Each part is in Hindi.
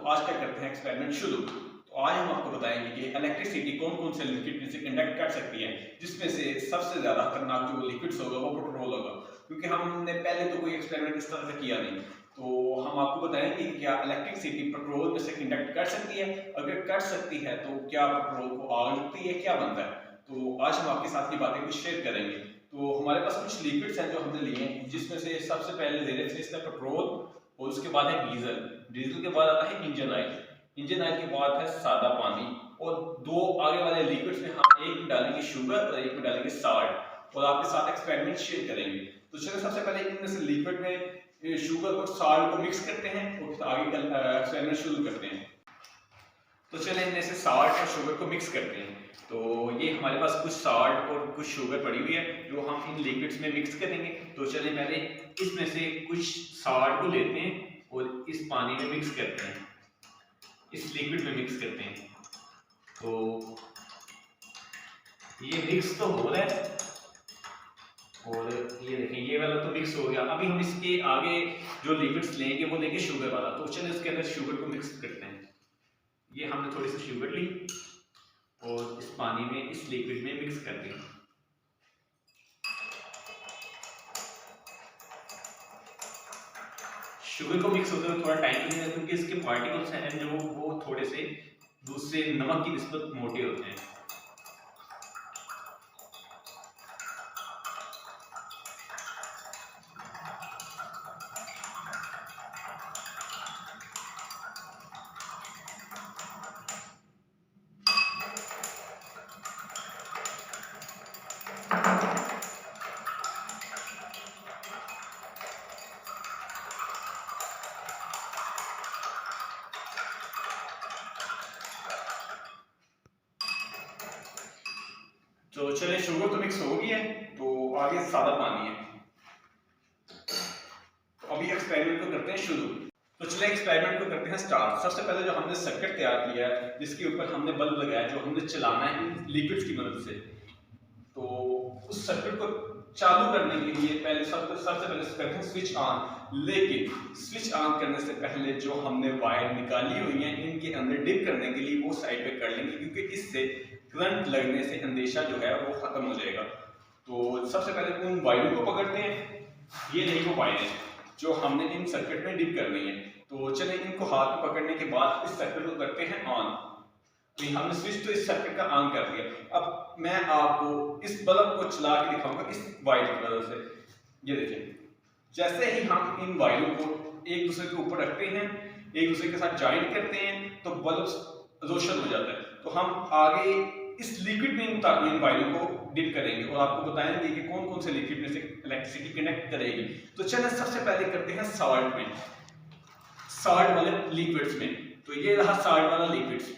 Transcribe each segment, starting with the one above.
आज क्या करते हैं एक्सपेरिमेंट शुरू। तो आज हम आपको बताएंगे कि इलेक्ट्रिसिटी कौन कौन से लिक्विड में से कंडक्ट कर सकती है, जिसमें से सबसे ज्यादा खतरनाक जो लिक्विड्स होगा वो पेट्रोल होगा। क्योंकि हमने पहले तो कोई एक्सपेरिमेंट इस तरह से किया नहीं, तो हम आपको बताएंगे कि क्या इलेक्ट्रिसिटी पेट्रोल में से कंडक्ट कर सकती है। अगर कर सकती है तो क्या पेट्रोल को आग लगती है, क्या बनता है। तो आज हम आपके साथ ये बातें कुछ शेयर करेंगे। तो हमारे पास कुछ लिक्विड्स हैं जो हमने लिए हैं, जिसमें से सबसे पहले ले रहे थे पेट्रोल, और उसके बाद है डीजल। डीजल के बाद आता है इंजन ऑयल। इंजन ऑयल के बाद है सादा पानी। और दो आगे वाले लिक्विड्स में हम एक में डालेंगे शुगर और एक में डालेंगे साल्ट, और आपके साथ एक्सपेरिमेंट शेयर करेंगे। तो चलिए सबसे पहले इनमें से लिक्विड में शुगर और साल्ट को मिक्स करते हैं और आगे का एक्सपेरिमेंट शुरू करते हैं। तो चलिए इनमें से साल्ट और शुगर को मिक्स करते हैं। तो ये हमारे पास कुछ साल्ट और कुछ शुगर पड़ी हुई है जो हम इन लिक्विड्स में मिक्स करेंगे। तो चलिए पहले इसमें से कुछ साल्ट को लेते हैं और इस पानी में मिक्स करते हैं, इस लिक्विड में मिक्स करते हैं। तो ये मिक्स तो हो रहा है, और ये देखें ये वाला तो मिक्स हो गया। अभी हम इसके आगे जो लिक्विड्स लेंगे वो लेंगे शुगर वाला। तो चलिए इसके अंदर शुगर को मिक्स करते हैं। ये हमने थोड़ी सी शुगर ली और इस पानी में इस लिक्विड में मिक्स कर दी। शुगर को मिक्स होते हुए थोड़ा टाइम लगेगा, क्योंकि इसके पार्टिकल्स हैं जो वो थोड़े से दूसरे नमक की निस्बत मोटे होते हैं। तो चलिए शुगर तो मिक्स हो गई है, तो आगे सादा पानी है। तो अभी एक्सपेरिमेंट को करते हैं शुरू। तो चलिए एक्सपेरिमेंट को करते हैं स्टार्ट। सबसे पहले जो हमने सर्किट तैयार किया है, जिसके ऊपर हमने बल्ब लगाया है, जो हमने चलाना है इन लिक्विड्स की मदद से। तो उस सर्किट को चालू करने के लिए पहले सबसे पहले करते हैं स्विच ऑन। लेकिन स्विच ऑन करने से पहले जो हमने वायर निकाली हुई है इनके अंदर डिप करने के लिए वो साइड पे कर लेंगे, क्योंकि इससे करंट लगने से अंदेशा जो है वो खत्म हो जाएगा। तो सबसे पहले उन वायरों को पकड़ते हैं। ये नहीं वो वायर है जो हमने इन सर्किट में डिप करनी है। तो चलिए इनको हाथ में पकड़ने के बाद इस सर्किट को करते हैं ऑन। तो हमने स्विच तो इस सर्किट का ऑन कर दिया। अब मैं आपको इस बल्ब को चला के दिखाऊंगा इस वायर की मदद से। ये देखिए, जैसे ही हम इन वायरों को एक दूसरे के ऊपर रखते हैं, एक दूसरे के साथ ज्वाइंट करते हैं, तो बल्ब रोशन हो जाता है। तो हम आगे इस लिक्विड में इन वायरों को डिप करेंगे और आपको बताएंगे कि कौन कौन से लिक्विड में से इलेक्ट्रिसिटी कनेक्ट करेगी। तो चलिए सबसे पहले करते हैं साल्ट में, साल्ट वाले लिक्विड्स में। तो ये रहा साल्ट वाला लिक्विड्स।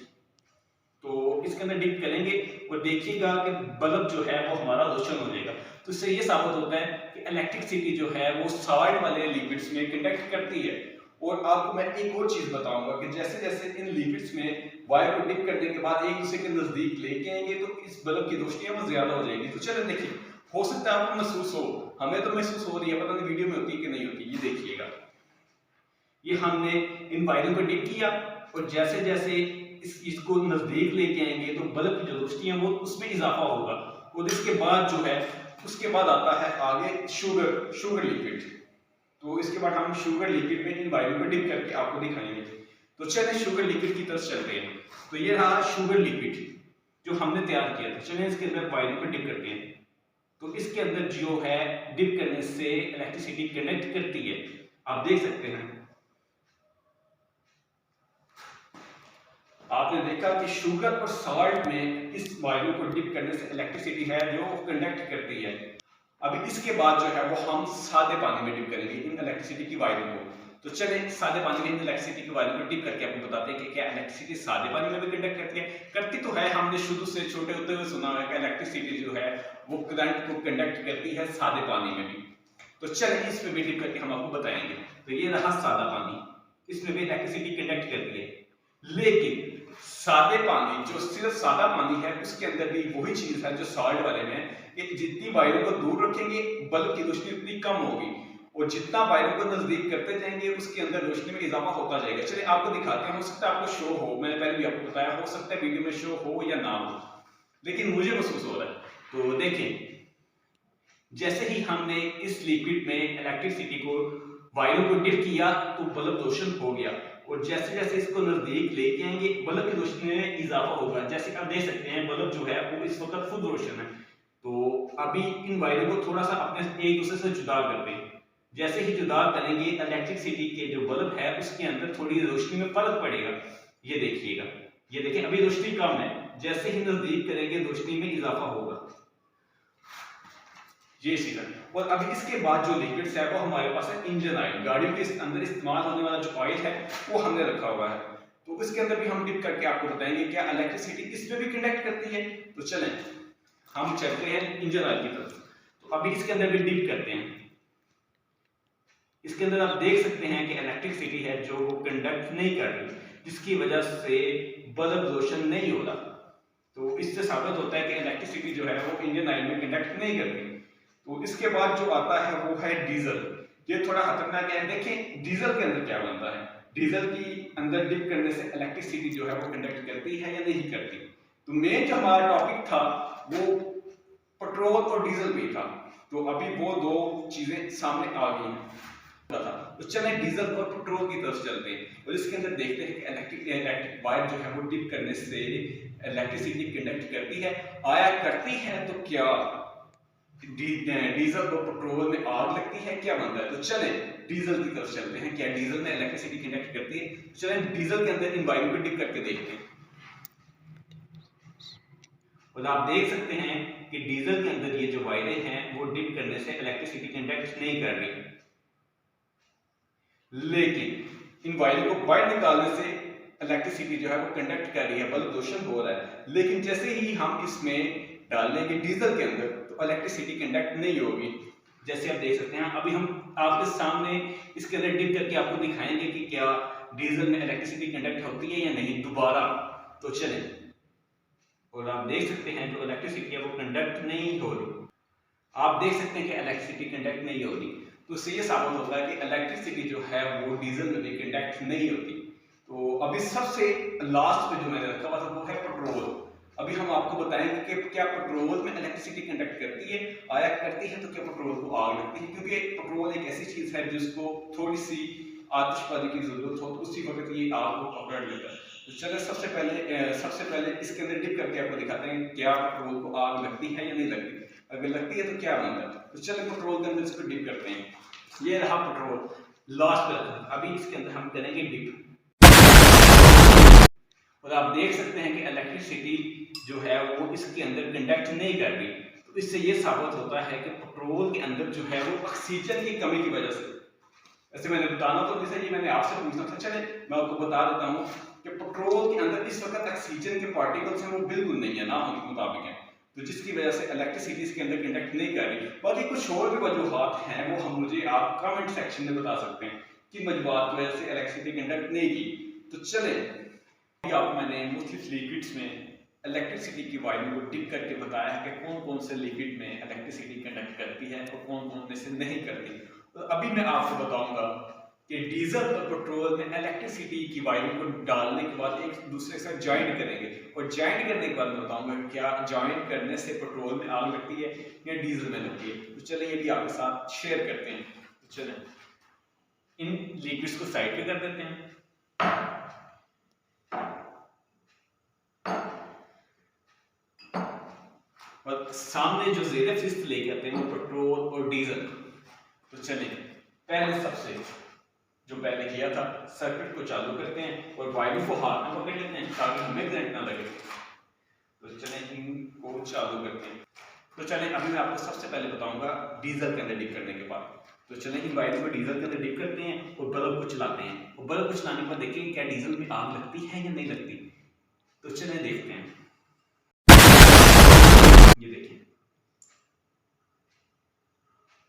तो इसके अंदर डिप करेंगे और देखिएगा कि बल्ब जो है वो हमारा रोशन हो जाएगा। तो इससे ये साबित होता है कि इलेक्ट्रिसिटी जो है वो साल्ट वाले लिक्विड्स में कंडक्ट करती है। और आपको मैं एक और चीज बताऊंगा कि जैसे जैसे इन लिक्विड्स में वायर को डिप करने के बाद एक दूसरे के नजदीक लेके आएंगे तो इस बल्ब की रोशनी है वो ज्यादा हो जाएगी। तो चलो देखिए, हो सकता है आपको महसूस हो, हमें तो महसूस हो रही है, पता नहीं वीडियो में होती है कि नहीं होती। ये देखिएगा, ये हमने इन वायरों को डिप किया और जैसे जैसे इसको नजदीक लेके आएंगे तो बल्ब की जो रोशनी है वो उसमें इजाफा होगा। और इसके बाद जो है उसके बाद आता है आगे शुगर लिक्विड। तो इसके बाद हम शुगर लिक्विड में इन वायरों को डिप करके आपको दिखाएंगे। तो चलिए शुगर लिक्विड की तरफ चलते हैं। तो ये रहा शुगर लिक्विड जो हमने तैयार किया था। चलिए इसके अंदर वायरों को डिप करते हैं। तो इसके अंदर जो है डिप करने से इलेक्ट्रिसिटी कनेक्ट करती है, आप देख सकते हैं। आपने देखा कि शुगर और साल्ट में इस वायरों को डिप करने से इलेक्ट्रिसिटी है जो कंडक्ट करती है। अभी इसके बाद जो है वो हम सादे पानी में डिप करेंगे इन इलेक्ट्रिसिटी की वायरों को। तो चलिए सादे पानी में इन इलेक्ट्रिसिटी की वायरों को डिप करके आपको बताते हैं कि क्या इलेक्ट्रिसिटी सादे पानी में भी कंडक्ट करती है। करती तो है, हमने शुरू से छोटे होते हुए सुना है कि इलेक्ट्रिसिटी जो है वो करंट को कंडक्ट करती है सादे पानी में भी। तो चलिए इसमें भी डिप करके हम आपको बताएंगे। तो ये रहा सादा पानी, इसमें भी इलेक्ट्रिसिटी कंडक्ट करती है। लेकिन सादे पानी, जो सिर्फ सादा पानी है, उसके अंदर भी वही चीज है जो सॉल्ट वाले में, कि जितनी वायरों को दूर रखेंगे बल्ब की रोशनी उतनी कम होगी। और जितना वायरों को नजदीक करते जाएंगे उसके अंदर रोशनी में इजाफा होता जाएगा। चलिए आपको दिखाते हैं, हो सकता है आपको शो हो, मैंने पहले भी आपको बताया, हो सकता है वीडियो में शो हो या ना हो, लेकिन मुझे महसूस हो रहा है। तो देखें, जैसे ही हमने इस लिक्विड में इलेक्ट्रिसिटी को, वायरों को डिप किया तो बल्ब रोशन हो गया, और जैसे जैसे इसको नजदीक लेके आएंगे बल्ब की रोशनी में इजाफा होगा। जैसे आप देख सकते हैं बल्ब जो है वो इस वक्त फुल रोशन है। तो अभी इन वायरों को थोड़ा सा अपने एक दूसरे से जुदा करते हैं। जैसे ही जुदा करेंगे इलेक्ट्रिसिटी के जो बल्ब है उसके अंदर थोड़ी रोशनी में फर्क पड़ेगा। ये देखिएगा, ये देखें अभी रोशनी कम है, जैसे ही नजदीक करेंगे रोशनी में इजाफा होगा, ये सीधा। और अभी इसके बाद जो लिक्विड्स है वो हमारे पास है इंजन ऑयल, गाड़ियों के अंदर इस्तेमाल होने वाला जो ऑयल है वो हमने रखा हुआ है। तो इसके अंदर भी हम डिप करके आपको बताएंगे क्या इलेक्ट्रिसिटी इसमें भी कंडक्ट करती है। तो चलें हम चलते हैं इंजन ऑयल की तरफ। तो अभी इसके अंदर भी डिप करते हैं। इसके अंदर आप देख सकते हैं कि इलेक्ट्रिसिटी है जो वो कंडक्ट नहीं कर रही, जिसकी वजह से बल्ब रोशन नहीं हो रहा। तो इससे साबित होता है कि इलेक्ट्रिसिटी जो है वो इंजन ऑयल में कंडक्ट नहीं करती। तो इसके बाद जो आता है वो है डीजल। ये थोड़ा खतरनाक है। देखें डीजल के अंदर क्या बनता है। डीजल की अंदर डिप करने से इलेक्ट्रिसिटी जो है वो कंडक्ट करती है या नहीं करती। तो मेन जो हमारा टॉपिक था वो पेट्रोल और डीजल भी था। तो अभी वो दो चीजें सामने आ गई हैं। तो चलें डीजल और पेट्रोल की तरफ चलते हैं और इसके अंदर देखते हैं कि इलेक्ट्रिक वायर जो है वो डिप करने से इलेक्ट्रिसिटी कंडक्ट करती है, आया करती है। तो क्या डीजल और पेट्रोल में आग लगती है, क्या बनता है। तो चलें डीजल की तरफ चलते हैं, क्या डीजल में इलेक्ट्रिसिटी कंडक्ट करती है। चलें डीजल के अंदर इन वायरों को डिप करके देखते हैं। और आप देख सकते हैं कि डीजल के अंदर ये जो वायरें हैं वो डिप करने से इलेक्ट्रिसिटी कंडक्ट नहीं कर रही, लेकिन इन वायरों को बाहर निकालने से इलेक्ट्रिसिटी जो है वो कंडक्ट कर रही है, बल्ब रोशन हो रहा है। लेकिन जैसे ही हम इसमें डाल लेंगे डीजल के अंदर तो इलेक्ट्रिसिटी कंडक्ट नहीं होगी। जैसे आप देख सकते हैं, अभी हम आपके सामने इसके अंदर डिप करके आपको दिखाएंगे कि क्या डीजल में इलेक्ट्रिसिटी कंडक्ट होती है या नहीं दोबारा। तो चलें, और आप देख सकते हैं जो इलेक्ट्रिसिटी है वो कंडक्ट नहीं हो रही। आप देख सकते हैं कि इलेक्ट्रिसिटी कंडक्ट नहीं हो रही। तो इससे ये साबित होता है कि इलेक्ट्रिसिटी जो है वो डीजल में भी कंडक्ट नहीं होती। तो अभी सबसे लास्ट पे जो मैंने रखा हुआ था वो है पेट्रोल। अभी हम आपको बताएंगे कि क्या पेट्रोल में इलेक्ट्रिसिटी कंडक्ट करती है, आया करती है। तो क्या पेट्रोल को आग लगती है, क्योंकि पेट्रोल एक ऐसी चीज है जिसको थोड़ी सी आतिशबाजी की जरूरत हो तो उसी वक्त ये आग को पकड़ लेता है। तो चलिए सबसे पहले इसके अंदर डिप करके आपको दिखाते हैं क्या पेट्रोल को आग लगती है या नहीं लगती। अगर लगती है तो क्या बनता है। तो चलिए पेट्रोल के अंदर इसको डिप करते हैं। ये रहा पेट्रोल लास्ट पे रखा, अभी इसके अंदर हम करेंगे डिप। और आप देख सकते हैं कि इलेक्ट्रिसिटी जो है वो इसके अंदर कंडक्ट नहीं कर रही। तो इससे ये साबित होता है कि पेट्रोल के अंदर जो है वो ऑक्सीजन की कमी की वजह से, ऐसे मैंने बताना तो जैसे ये मैंने आपसे पूछना था, चले मैं आपको बता देता हूँ कि पेट्रोल के अंदर इस वक्त ऑक्सीजन के पार्टिकल्स हैं वो बिल्कुल नहीं है, ना होने के मुताबिक है। तो जिसकी वजह से इलेक्ट्रिसिटी इसके अंदर कंडक्ट नहीं कर रही। बाकी कुछ और भी वजूहात हैं वो हम मुझे आप कमेंट सेक्शन में बता सकते हैं कि वजूहात की वजह से इलेक्ट्रिसिटी कंडक्ट नहीं की। तो चले आपको मैंने मुख्तलिफ लिक्विड्स में इलेक्ट्रिसिटी की वायु को डिप करके बताया है कि कौन कौन से लिक्विड में इलेक्ट्रिसिटी कंडक्ट करती है और कौन कौन में से नहीं करती। तो अभी मैं आपको बताऊंगा कि डीजल और पेट्रोल में इलेक्ट्रिसिटी की वायु को डालने के बाद एक दूसरे के साथ ज्वाइंट करेंगे, और ज्वाइंट करने के बाद मैं बताऊंगा क्या ज्वाइंट करने से पेट्रोल में आग लगती है या डीजल में लगती है। तो चलिए ये भी आपके साथ शेयर करते हैं। तो चलें इन लिक्विड्स को साइड पे कर देते हैं। और सामने जो ज़ेरे फिस्त लेके आते हैं वो पेट्रोल और डीजल। तो चलिए पहले सबसे जो पहले किया था सर्किट को चालू करते हैं और वायु को हाथ में पकड़ लेते हैं ताकि हमें करंट ना लगे। तो चलें इनको चालू करते हैं। तो चलें अभी मैं आपको सबसे पहले बताऊंगा डीजल के अंदर डिप करने के बाद। तो चलें इन वायु को डीजल के अंदर डिप करते हैं और बल्ब को चलाते हैं, और बल्ब को चलाने के बाद देखें क्या डीजल में आग लगती है या नहीं लगती। तो चलें देखते हैं। ये देखिए,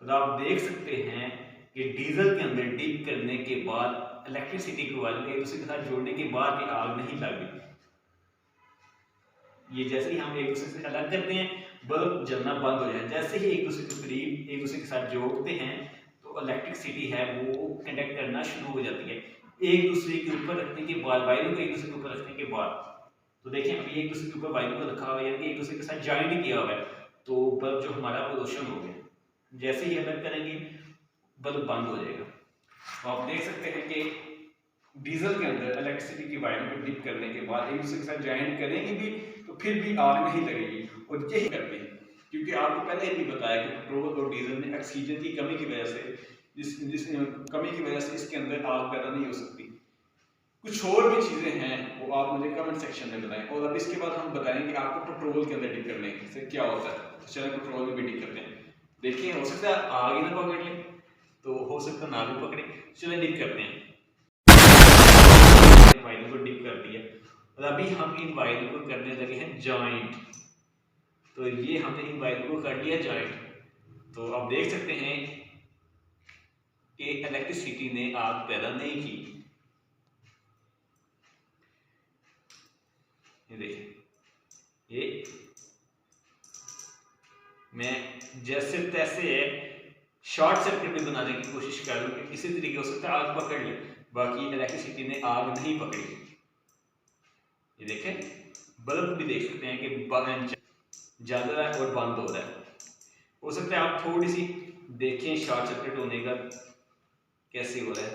तो आप देख सकते हैं कि डीजल के अंदर डिप करने के बाद इलेक्ट्रिसिटी को एक दूसरे के साथ जोड़ने के बाद भी आग नहीं लगी। ये जैसे ही हम एक दूसरे से अलग करते हैं बल्ब जलना बंद हो जाए। जैसे ही एक दूसरे के करीब एक दूसरे के साथ जोड़ते हैं तो तो इलेक्ट्रिसिटी है वो कंडक्ट करना शुरू हो जाती है एक दूसरे के ऊपर रखने के बाद, वायरों को एक दूसरे के ऊपर रखने के बाद। तो देखें अभी एक दूसरे के ऊपर वायरों को रखा हुआ है, यानी एक दूसरे के साथ ज्वाइंट किया हुआ है, तो बल्ब जो हमारा वो रोशन हो गया। जैसे ही अलग करेंगे बल्ब बंद हो जाएगा। तो आप देख सकते हैं कि डीजल के अंदर इलेक्ट्रिसिटी की वायर को डिप करने के बाद एक दूसरे के साथ ज्वाइन करेंगे भी तो फिर भी आग नहीं लगेगी, और यही करते हैं क्योंकि आपको पहले ही बताया कि पेट्रोल और डीजल में ऑक्सीजन की कमी की वजह से जिस कमी की वजह से इसके अंदर आग पैदा नहीं हो सकती। कुछ और भी चीज़ें हैं वो आप मुझे कमेंट सेक्शन में बताएं, और अब इसके बाद हम बताएंगे आपको पेट्रोल के अंदर डिप करने से क्या होता है। तो चलो पेट्रोल में भी डिप करते हैं। देखिए हो सकता है आग ही ना पकड़ ले, तो हो सकता ना भी पकड़े। चलो डिप करते हैं। वायरों को डिप कर दिया और अभी हम इन वायरों को करने लगे हैं जॉइंट। तो ये हमने इन वायरों को कर लिया जॉइंट। तो आप देख सकते हैं कि इलेक्ट्रिसिटी ने आग पैदा नहीं की। ये देखिए, ये मैं जैसे तैसे शॉर्ट सर्किट भी बनाने की कोशिश कर रहा हूँ कि किसी तरीके हो सकता है आग पकड़ ले, बाकी इलेक्ट्रिसिटी ने आग नहीं पकड़ी। ये देखें बल्ब भी देख सकते हैं कि जल रहा है और बंद हो रहा है। हो सकता है आप थोड़ी सी देखें शॉर्ट सर्किट होने का कैसे हो रहा है।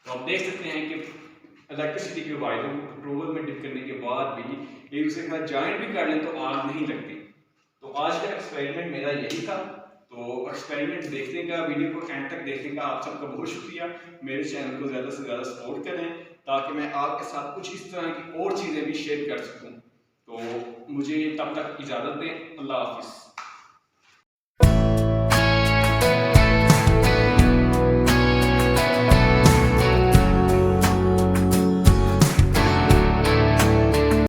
तो आप देख सकते हैं कि इलेक्ट्रिसिटी के वायरों को पेट्रोल में डिप करने के बाद भी एक दूसरे के साथ ज्वाइंट भी कर लें तो आग नहीं लगती। तो आज का एक्सपेरिमेंट मेरा यही था। तो एक्सपेरिमेंट देखने का, वीडियो को एंड तक देखने का आप सबका बहुत शुक्रिया। मेरे चैनल को ज़्यादा से ज़्यादा सपोर्ट करें ताकि मैं आपके साथ कुछ इस तरह की और चीज़ें भी शेयर कर सकूं। तो मुझे तब तक इजाज़त दें। अल्लाह हाफिज़।